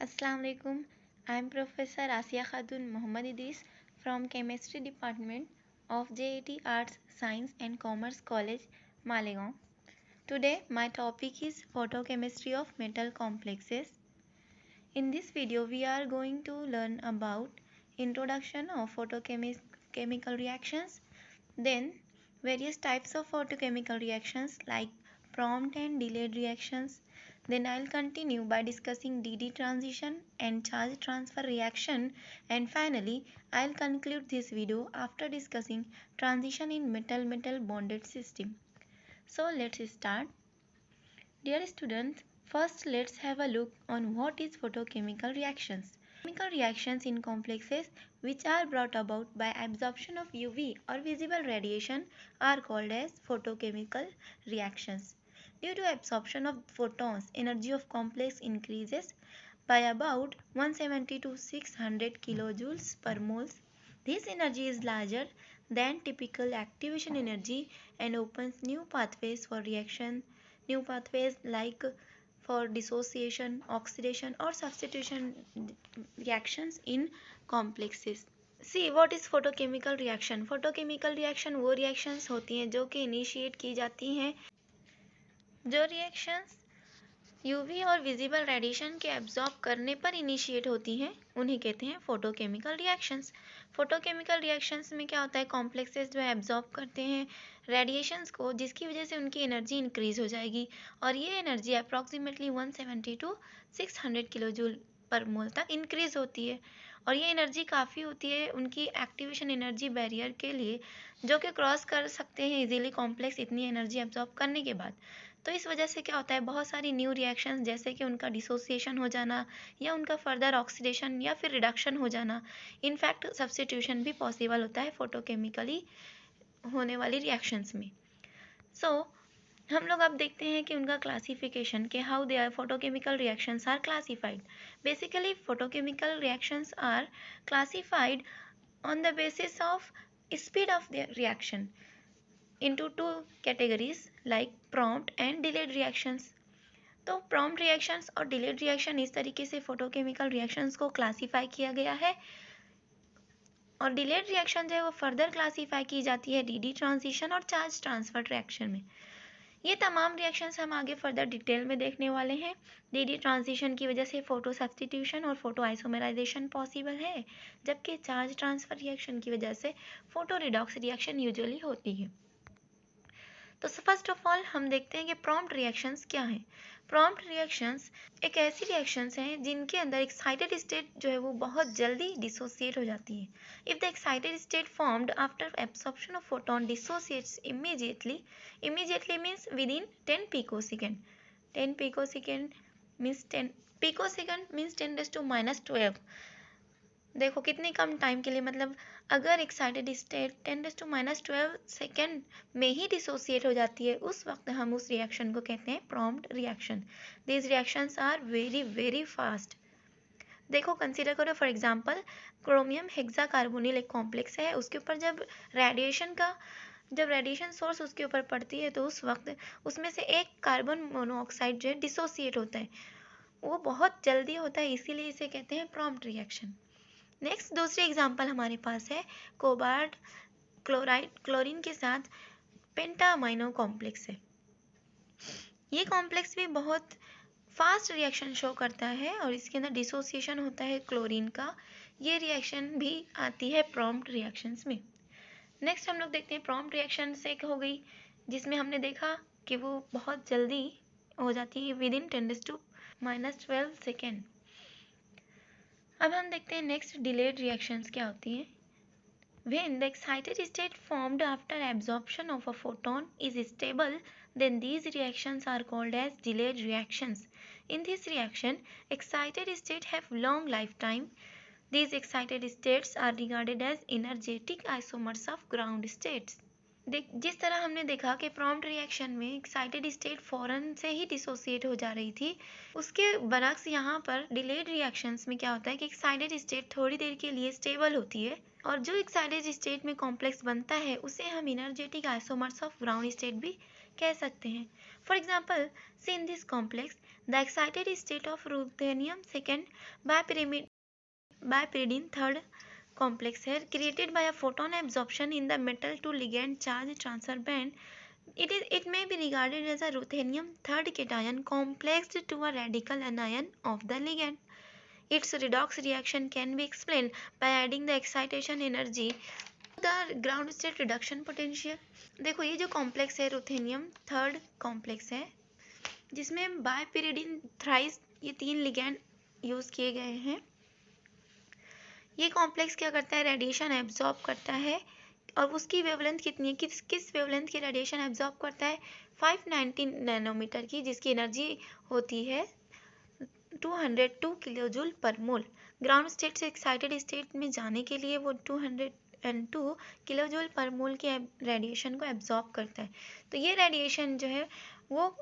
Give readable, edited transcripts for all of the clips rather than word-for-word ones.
Assalamu alaikum. I am Professor Asia Khatun Muhammad Idris from Chemistry Department of JET Arts, Science and Commerce College, Malegaon. Today my topic is photochemistry of metal complexes. In this video we are going to learn about introduction of photochemical reactions, then various types of photochemical reactions like prompt and delayed reactions. Then I'll continue by discussing DD transition and charge transfer reaction, and finally I'll conclude this video after discussing transition in metal-metal bonded system. So let's start. Dear students, first let's have a look on what is photochemical reactions. Chemical reactions in complexes which are brought about by absorption of UV or visible radiation are called as photochemical reactions. Due to absorption of photons, energy of complex increases by about 170 to 600 kilojoules per mole. This energy is larger than typical activation energy and opens new pathways for reaction, new pathways like for dissociation, oxidation or substitution reactions in complexes. See what is photochemical reaction. Photochemical reaction वो reactions होती हैं जो कि initiate की जाती हैं. जो reactions UV और विजिबल रेडिएशन के एब्जॉर्ब करने पर इनिशिएट होती हैं उन्हें कहते हैं फोटोकेमिकल रिएक्शंस. फोटोकेमिकल रिएक्शंस में क्या होता है, कॉम्प्लेक्सेस जो है एब्जॉर्ब करते हैं रेडिएशंस को, जिसकी वजह से उनकी एनर्जी इंक्रीज हो जाएगी और ये energy approximately 170 to 600 kilo joule per mole तक इंक्रीज होती है. और ये एनर्जी काफ़ी होती है उनकी एक्टिवेशन एनर्जी बैरियर के लिए, जो कि क्रॉस कर सकते हैं इजीली कॉम्प्लेक्स इतनी एनर्जी एब्जॉर्ब करने के बाद. तो इस वजह से क्या होता है, बहुत सारी न्यू रिएक्शंस जैसे कि उनका डिसोसिएशन हो जाना या उनका फर्दर ऑक्सीडेशन या फिर रिडक्शन हो जाना, इनफैक्ट सब्स्टिट्यूशन भी पॉसिबल होता है फोटोकेमिकली होने वाली रिएक्शंस में. हम लोग अब देखते हैं कि उनका क्लासिफिकेशन के how they are photochemical reactions are classified. Basically photochemical reactions are classified on the basis of speed of their reaction into two categories like prompt and delayed reactions. तो prompt reactions और delayed reaction इस तरीके से photochemical reactions को classify किया गया है. और delayed reaction जो है वो फर्दर क्लासीफाई की जाती है DD ट्रांजिशन और चार्ज ट्रांसफर रिएक्शन में. ये तमाम रिएक्शंस हम आगे फर्दर डिटेल में देखने वाले हैं. डीडी ट्रांजिशन की वजह से फोटो सब्स्टिट्यूशन और फोटो आइसोमराइजेशन पॉसिबल है, जबकि चार्ज ट्रांसफर रिएक्शन की वजह से फोटो रिडॉक्स रिएक्शन यूजुअली होती है. तो फर्स्ट ऑफ ऑल हम देखते हैं कि प्रॉम्प्ट रिएक्शंस क्या हैं. प्रॉम्प्ट रिएक्शंस एक ऐसी रिएक्शंस हैं जिनके अंदर एक्साइटेड स्टेट जो है वो बहुत जल्दी डिसोसिएट हो जाती है. If the excited state formed after absorption of photon dissociates immediately means with in 10 picosecond. 10 picosecond means 10⁻⁻12. देखो कितनी कम टाइम के लिए, मतलब अगर एक्साइटेड स्टेट 10⁻12 सेकेंड में ही डिसोसिएट हो जाती है, उस वक्त हम उस रिएक्शन को कहते हैं prompt reaction. These reactions are very very fast. देखो कंसीडर करो फॉर एग्जांपल क्रोमियम हेक्साकार्बोनिल एक कॉम्प्लेक्स है, उसके ऊपर जब रेडिएशन सोर्स उसके ऊपर पड़ती है तो उस वक्त उसमें से एक कार्बन मोनोऑक्साइड जो है डिसोसिएट होता है. वो बहुत जल्दी होता है, इसीलिए इसे कहते हैं प्रॉम्प्ट रिएक्शन. नेक्स्ट दूसरी एग्जांपल हमारे पास है कोबाल्ट क्लोरीन के साथ पेंटामाइनो कॉम्प्लेक्स है. ये कॉम्प्लेक्स भी बहुत फास्ट रिएक्शन शो करता है और इसके अंदर डिसोसिएशन होता है क्लोरीन का. ये रिएक्शन भी आती है प्रॉम्प्ट रिएक्शंस में. नेक्स्ट हम लोग देखते हैं प्रॉम्प्ट रिएक्शन से हो गई, जिसमें हमने देखा कि वो बहुत जल्दी हो जाती है विद इन 10⁻12 सेकेंड. अब हम देखते हैं नेक्स्ट डिलेड रिएक्शंस क्या होती हैं. When the excited state formed after absorption of a photon is stable, then these reactions are called as delayed reactions. In this reaction, excited states have long lifetime. These excited states are regarded as energetic isomers of ground states. जिस तरह हमने देखा कि prompt reaction में excited state फौरन से ही dissociate हो जा रही थी, उसके बरक्स यहाँ पर डिलेड रिएक्शंस में क्या होता है कि एक्साइटेड स्टेट थोड़ी देर के लिए स्टेबल होती है और जो एक्साइटेड स्टेट में कॉम्प्लेक्स बनता है उसे हम energetic isomers of ground state भी कह सकते हैं. For example, see in this complex, the excited state of ruthenium second bipyridine third complex here created by a photon absorption in the metal to ligand charge transfer band. It may be regarded as a ruthenium third cation complexed to a radical anion of the ligand. Its redox reaction can be explained by adding the excitation energy to the ground state reduction potential. देखो ये जो complex है ruthenium third complex है जिसमें बायपिरिडिन thrice ये 3 ligand use किए गए हैं। ये कॉम्प्लेक्स क्या करता है, रेडिएशन एब्जॉर्ब करता है और उसकी वेवलेंथ कितनी है, किस वेवलेंथ की रेडिएशन एब्जॉर्ब करता है, 590 नैनोमीटर की, जिसकी एनर्जी होती है 202 किलोजूल पर मोल। ग्राउंड स्टेट से एक्साइटेड स्टेट में जाने के लिए वो 202 किलोजूल पर मोल के रेडिएशन को एब्जॉर्ब करता है। तो ये रेडिएशन जो है वो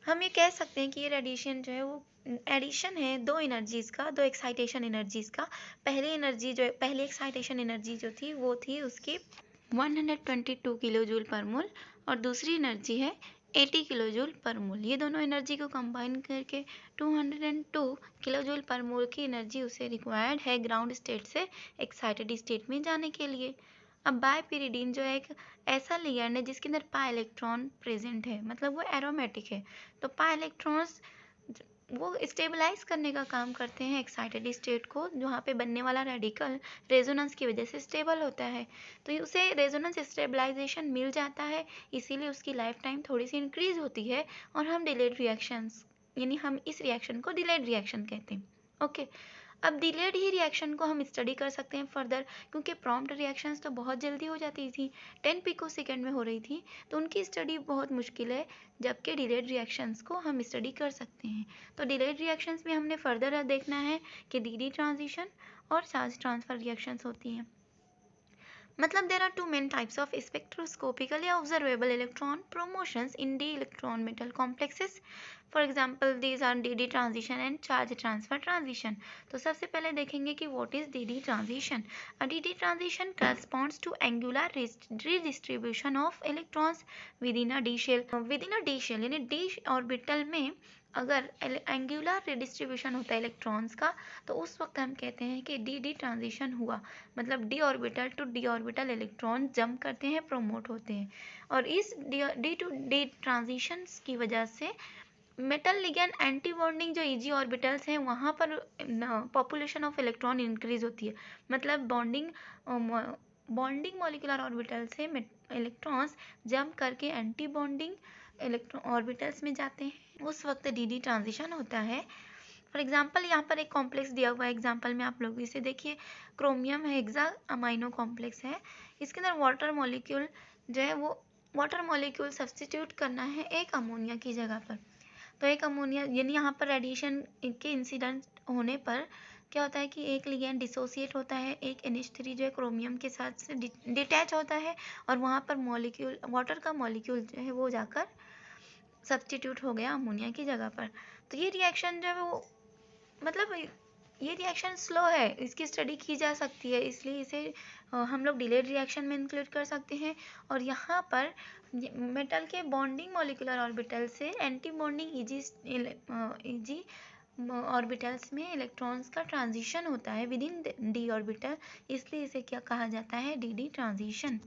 हम ये कह सकते हैं कि ये रेडिएशन जो है वो एडिशन है दो एनर्जीज का, दो एक्साइटेशन एनर्जीज का। पहली एक्साइटेशन एनर्जी जो थी वो थी उसकी 122 किलोजूल पर मोल और दूसरी एनर्जी है 80 किलोजूल पर मोल। ये दोनों एनर्जी को कंबाइन करके 202 किलोजूल पर मोल की एनर्जी उसे रिक्वायर्ड है ग्राउंड स्टेट से एक्साइटेड स्टेट में जाने के लिए। अब बायपिरिडीन जो है एक ऐसा लिगैंड है जिसके अंदर पाई इलेक्ट्रॉन प्रेजेंट है, मतलब वो एरोमेटिक है। तो पाई इलेक्ट्रॉन्स वो स्टेबलाइज करने का काम करते हैं एक्साइटेड स्टेट को, जहाँ पे बनने वाला रेडिकल रेजोनेंस की वजह से स्टेबल होता है। तो उसे रेजोनेंस स्टेबलाइजेशन मिल जाता है, इसीलिए उसकी लाइफ टाइम थोड़ी सी इंक्रीज होती है और हम डिलेड रिएक्शंस यानी हम इस रिएक्शन को डिलेड रिएक्शन कहते हैं। ओके, अब डिलेड ही रिएक्शन को हम स्टडी कर सकते हैं फर्दर, क्योंकि प्रॉम्प्ट रिएक्शंस तो बहुत जल्दी हो जाती थी, 10 पिकोसेकंड में हो रही थी, तो उनकी स्टडी बहुत मुश्किल है, जबकि डिलेड रिएक्शंस को हम स्टडी कर सकते हैं। तो डिलेड रिएक्शंस में हमने फर्दर देखना है कि डी ट्रांजिशन और चार्ज ट्रांसफर रिएक्शंस होती हैं। मतलब there are two main types of spectroscopically observable electron promotions in d electron metal complexes. For example, these are dd transition and charge transfer transition. तो सबसे पहले देखेंगे कि what is dd transition. A dd transition corresponds to angular redistribution of electrons within a d shell. Within a d shell यानी d orbital में अगर angular redistribution होता है इलेक्ट्रॉन्स का, तो उस वक्त हम कहते हैं कि डी ट्रांजिशन हुआ, मतलब D orbital to D orbital electron jump करते हैं, प्रोमोट होते हैं। और इस डी टू डी ट्रांजिशन की वजह से मेटल लिगैंड एंटी बॉन्डिंग जो ईजी ऑर्बिटल्स हैं वहाँ पर पॉपुलेशन ऑफ इलेक्ट्रॉन इंक्रीज होती है, मतलब बॉन्डिंग मॉलिक्यूलर ऑर्बिटल से इलेक्ट्रॉन्स जंप करके एंटी बॉन्डिंग इलेक्ट्रॉन ऑर्बिटल्स में जाते हैं, उस वक्त डी ट्रांजिशन होता है। फॉर एग्जांपल यहाँ पर एक कॉम्प्लेक्स दिया हुआ है, एग्जांपल में आप लोग इसे देखिए, क्रोमियम हेक्सा अमाइनो कॉम्प्लेक्स है, इसके अंदर वाटर मॉलिक्यूल जो है वो वाटर मॉलिक्यूल सब्सटीट्यूट करना है एक अमोनिया की जगह पर। तो एक अमोनिया यानी यहाँ पर रेडिएशन के इंसिडेंट होने पर क्या होता है कि एक लिगैंड डिसोसिएट होता है, एक NH3 जो है क्रोमियम के साथ से डिटैच होता है और वहाँ पर मॉलिक्यूल वाटर का मॉलिक्यूल जो है वो जाकर सब्सटीट्यूट हो गया अमोनिया की जगह पर। तो ये रिएक्शन जो है वो मतलब ये रिएक्शन स्लो है, इसकी स्टडी की जा सकती है, इसलिए इसे हम लोग डिलेड रिएक्शन में इंक्लूड कर सकते हैं। और यहाँ पर मेटल के बॉन्डिंग मॉलिक्यूलर ऑर्बिटल से एंटी बॉन्डिंग ईजी ऑर्बिटल्स में इलेक्ट्रॉन्स का ट्रांजिशन होता है विद इन डी ऑर्बिटल, इसलिए इसे क्या कहा जाता है, डी ट्रांजिशन।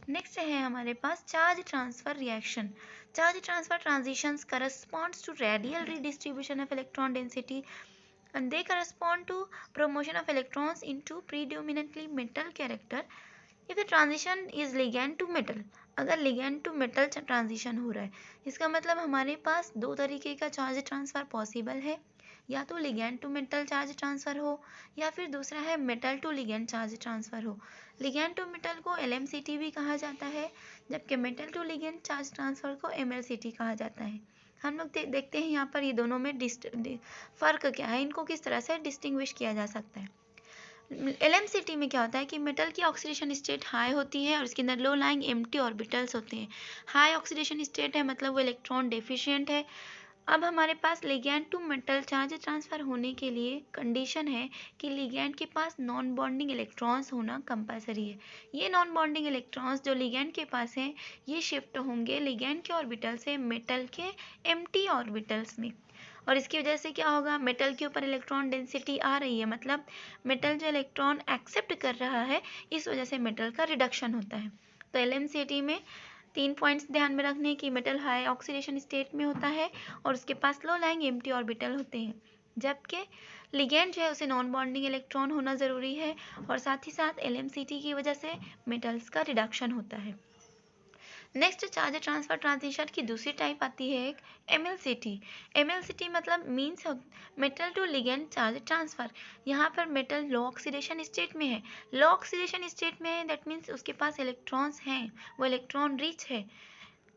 नेक्स्ट है हमारे पास charge transfer reaction. Charge transfer transitions corresponds to radial redistribution of electron density and they correspond to promotion of electrons into predominantly metal character if the transition is ligand to metal। अगर ligand to metal transition हो रहा है, इसका मतलब हमारे पास दो तरीके का चार्ज ट्रांसफर पॉसिबल है, या तो ligand to metal charge transfer हो या फिर दूसरा है metal to ligand charge transfer हो। लिगैंड टू मेटल को LMCT भी कहा जाता है, जबकि metal to ligand charge transfer को MLCT कहा जाता है। हम लोग देखते हैं यहाँ पर ये दोनों में फ़र्क क्या है, इनको किस तरह से डिस्टिंग्विश किया जा सकता है। LMCT में क्या होता है कि मेटल की ऑक्सीडेशन स्टेट हाई होती है और इसके अंदर लो लाइंग एम्प्टी ऑर्बिटल्स होते हैं। हाई ऑक्सीडेशन स्टेट है मतलब वो इलेक्ट्रॉन डेफिशिएंट है, अब हमारे पास ligand to metal charge transfer होने के लिए कंडीशन है कि लिगैंड के पास नॉन बॉन्डिंग इलेक्ट्रॉन्स होना कंपलसरी है। ये नॉन बॉन्डिंग इलेक्ट्रॉन्स जो लिगैंड के पास हैं ये शिफ्ट होंगे लिगैंड के ऑर्बिटल से मेटल के एम्प्टी ऑर्बिटल्स में, और इसकी वजह से क्या होगा, मेटल के ऊपर इलेक्ट्रॉन डेंसिटी आ रही है, मतलब मेटल जो इलेक्ट्रॉन एक्सेप्ट कर रहा है इस वजह से मेटल का रिडक्शन होता है। तो LMCT में 3 पॉइंट्स ध्यान में रखने की, मेटल हाई ऑक्सीडेशन स्टेट में होता है और उसके पास लो लाइंग एम्प्टी ऑर्बिटल होते हैं, जबकि लिगैंड जो है उसे नॉन बॉन्डिंग इलेक्ट्रॉन होना ज़रूरी है, और साथ ही साथ LMCT की वजह से मेटल्स का रिडक्शन होता है। नेक्स्ट चार्ज ट्रांसफर ट्रांजिशन की दूसरी टाइप आती है एक MLCT। MLCT मतलब means metal to ligand charge transfer. यहाँ पर मेटल लो ऑक्सीडेशन स्टेट में है, लो ऑक्सीडेशन स्टेट में है दैट मीन्स उसके पास इलेक्ट्रॉन्स हैं, वो इलेक्ट्रॉन रिच है।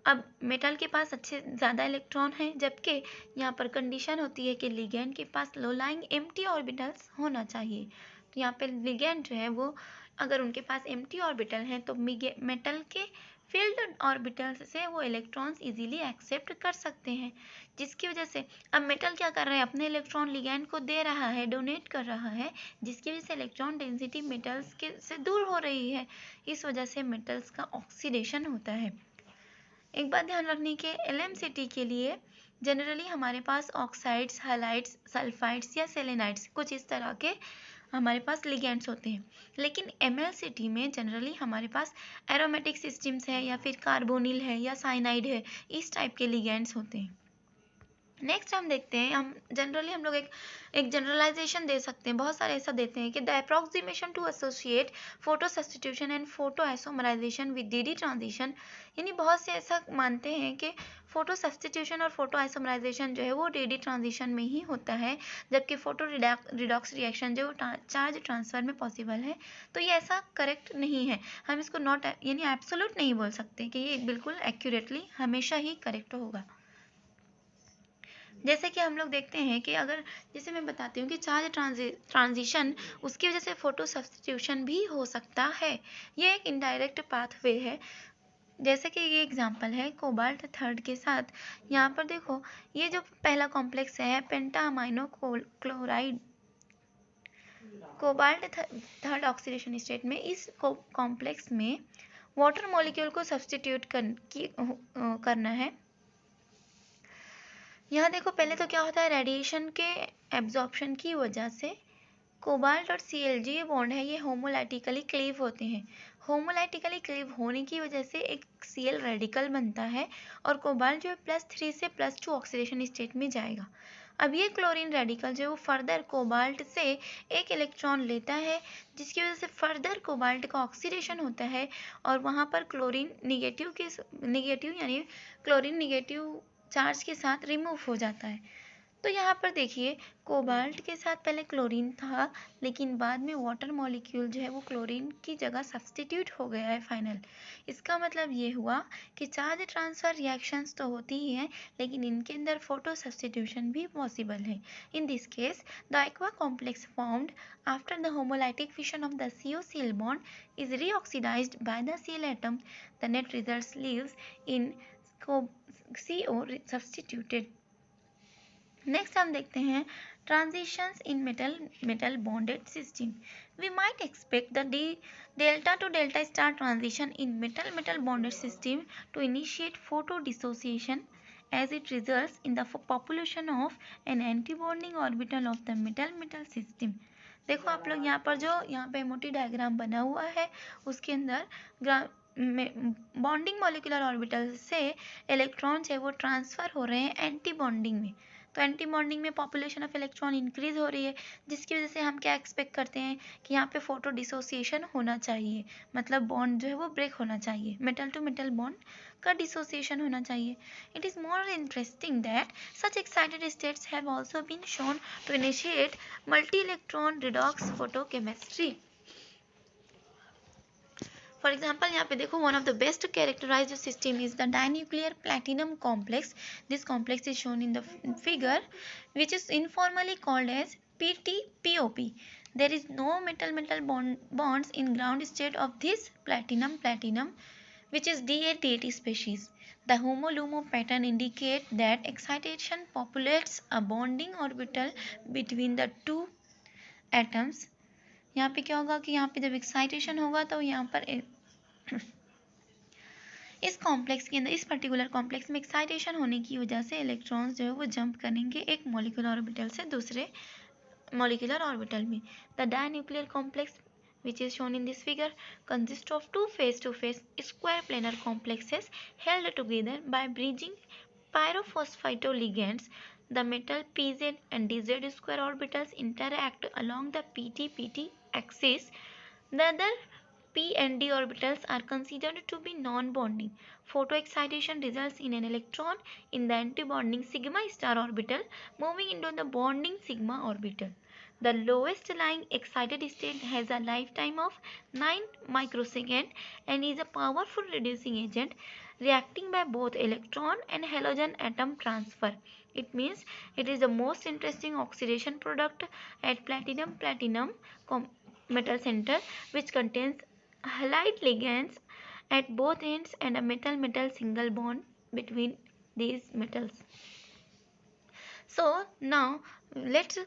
अब मेटल के पास अच्छे ज़्यादा इलेक्ट्रॉन हैं, जबकि यहाँ पर कंडीशन होती है कि लिगेंड के पास लो लाइंग एम्प्टी ऑर्बिटल्स होना चाहिए। तो यहाँ पे लिगेंड जो है वो अगर उनके पास एम्प्टी ऑर्बिटल हैं तो मेटल के फील्ड ऑर्बिटल्स से वो इलेक्ट्रॉन्स इजीली एक्सेप्ट कर सकते हैं, जिसकी वजह से अब मेटल क्या कर रहा है, अपने इलेक्ट्रॉन लिगेंड को दे रहा है, डोनेट कर रहा है, जिसकी वजह से इलेक्ट्रॉन डेंसिटी मेटल्स के से दूर हो रही है, इस वजह से मेटल्स का ऑक्सीडेशन होता है। एक बात ध्यान रखने के, LMCT के लिए जनरली हमारे पास ऑक्साइड्स, हाइलाइट्स, सल्फाइड्स या सेलेनाइड्स कुछ इस तरह के हमारे पास लिगेंड्स होते हैं, लेकिन MLCT में जनरली हमारे पास एरोमेटिक सिस्टम्स है या फिर कार्बोनिल है या साइनाइड है, इस टाइप के लिगेंड्स होते हैं। नेक्स्ट हम देखते हैं, हम जनरली हम लोग एक जनरलाइजेशन दे सकते हैं, बहुत सारे ऐसा देते हैं कि the approximation to associate photo substitution and photo isomerisation with DD transition, यानी बहुत से ऐसा मानते हैं कि फोटो सब्सटीट्यूशन और फोटो आइसोमराइजेशन जो है वो DD ट्रांजिशन में ही होता है, जबकि फोटो रिडॉक्स रिएक्शन जो चार्ज ट्रांसफर में पॉसिबल है। तो ये ऐसा करेक्ट नहीं है, हम इसको नॉट यानी एब्सोल्यूट नहीं बोल सकते कि ये बिल्कुल एक्यूरेटली हमेशा ही करेक्ट होगा। जैसे कि हम लोग देखते हैं कि अगर जैसे मैं बताती हूँ कि चार्ज ट्रांजिशन उसकी वजह से फोटो सब्सटीट्यूशन भी हो सकता है, ये एक इनडायरेक्ट पाथवे है। जैसे कि ये एग्जांपल है कोबाल्ट थर्ड के साथ, यहाँ पर देखो ये जो पहला कॉम्प्लेक्स है penta amino chloride, cobalt third oxidation state में, इस कॉम्प्लेक्स में वाटर मॉलिक्यूल को सब्सटीट्यूट करना है। यहाँ देखो पहले तो क्या होता है, रेडिएशन के एब्जॉर्प्शन की वजह से कोबाल्ट और Clg ये बॉन्ड है ये होमोलाइटिकली क्लीव होते हैं। होमोलाइटिकली क्लीव होने की वजह से एक Cl रेडिकल बनता है और कोबाल्ट जो है +3 से +2 ऑक्सीडेशन स्टेट में जाएगा। अब ये क्लोरीन रेडिकल जो है वो फर्दर कोबाल्ट से एक इलेक्ट्रॉन लेता है, जिसकी वजह से फर्दर कोबाल्ट का ऑक्सीडेशन होता है और वहाँ पर क्लोरीन निगेटिव यानी क्लोरीन निगेटिव चार्ज के साथ रिमूव हो जाता है। तो यहाँ पर देखिए कोबाल्ट के साथ पहले क्लोरीन था, लेकिन बाद में वाटर मॉलिक्यूल जो है वो क्लोरीन की जगह सब्सटीट्यूट हो गया है फाइनल। इसका मतलब ये हुआ कि चार्ज ट्रांसफर रिएक्शंस तो होती ही हैं, लेकिन इनके अंदर फोटो सब्सटीट्यूशन भी पॉसिबल है। In this case the aqua complex formed after the homolytic fission of the CO-Cl bond is reoxidized by the Cl atom. The net result leaves in CO substituted. Next हम देखते हैं transitions in metal bonded system. We might expect the delta to delta star transition in metal bonded system to initiate photo dissociation as it results in the population of an antibonding orbital of the metal system। देखो आप लोग यहाँ पर जो यहाँ पे मोटी diagram बना हुआ है उसके अंदर बॉन्डिंग मॉलिक्यूलर ऑर्बिटल से इलेक्ट्रॉन्स है वो ट्रांसफर हो रहे हैं एंटी बॉन्डिंग में। तो एंटी बॉन्डिंग में पॉपुलेशन ऑफ इलेक्ट्रॉन इंक्रीज हो रही है, जिसकी वजह से हम क्या एक्सपेक्ट करते हैं कि यहाँ पे फोटो डिसोसिएशन होना चाहिए, मतलब बॉन्ड जो है वो ब्रेक होना चाहिए, मेटल टू मेटल बॉन्ड का डिसोसिएशन होना चाहिए। It is more interesting that such excited states have also been shown to initiate multi electron redox photochemistry. For example यहाँ पे देखो one of the best characterized system is the dinuclear platinum complex. This complex is shown in the figure which is informally called as PTPOP. There is no metal bonds in ground state of this platinum which is Da-DAT species. The HOMO-LUMO pattern indicates that excitation populates a bonding orbital between the two atoms. यहाँ पे क्या होगा कि यहाँ पे जब excitation होगा तो यहाँ पर इस कॉम्प्लेक्स के अंदर, इस पर्टिकुलर कॉम्प्लेक्स में एक्साइटेशन होने की वजह से इलेक्ट्रॉन्स जो है वो जंप करेंगे एक मॉलिक्यूलर ऑर्बिटल से दूसरे molecular orbital में. The dinuclear complex, which is shown in this figure, consists of two face-to-face square planar complexes held together by bridging pyrophosphate-ligands. The metal pz and dz square orbitals interact along the pt-pt axis. The other p and d orbitals are considered to be non-bonding. Photoexcitation results in an electron in the antibonding sigma star orbital moving into the bonding sigma orbital. The lowest lying excited state has a lifetime of 9 microseconds and is a powerful reducing agent reacting by both electron and halogen atom transfer. It means it is the most interesting oxidation product at platinum-platinum metal center, which contains halide ligands at both ends and a metal-metal single bond between these metals. So now let's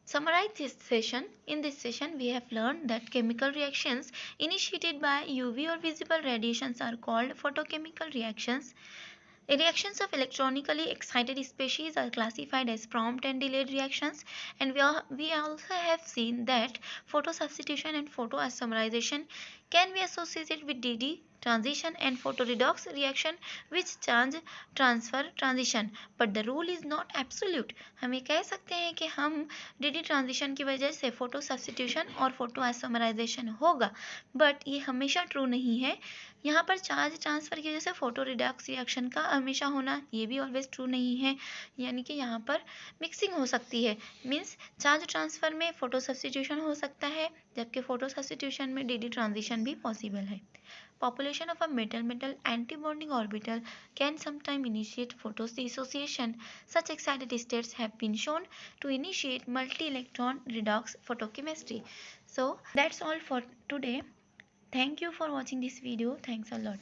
summarize this session. In this session we have learned that chemical reactions initiated by UV or visible radiations are called photochemical reactions. Reactions of electronically excited species are classified as prompt and delayed reactions, and we also have seen that photosubstitution and photoisomerization can be associated with DD transition and photoredox reaction which charge transfer transition, but the rule is not absolute. हम ये कह सकते हैं कि हम DD transition की वजह से photosubstitution और photoisomerization होगा, but ये हमेशा true नहीं है. यहाँ पर चार्ज ट्रांसफर की वजह से फोटो रिडक्स रिएक्शन का हमेशा होना ये भी ऑलवेज ट्रू नहीं है, यानी कि यहाँ पर मिक्सिंग हो सकती है. मीन्स चार्ज ट्रांसफर में फोटो सब्स्टिट्यूशन हो सकता है, जबकि फोटो सब्स्टिट्यूशन में डीडी ट्रांजिशन भी पॉसिबल है. Population of a metal-metal antibonding orbital can sometimes initiate photodissociation. Such excited states have been shown to initiate multi-electron redox photochemistry. So that's all for today. Thank you for watching this video. Thanks a lot.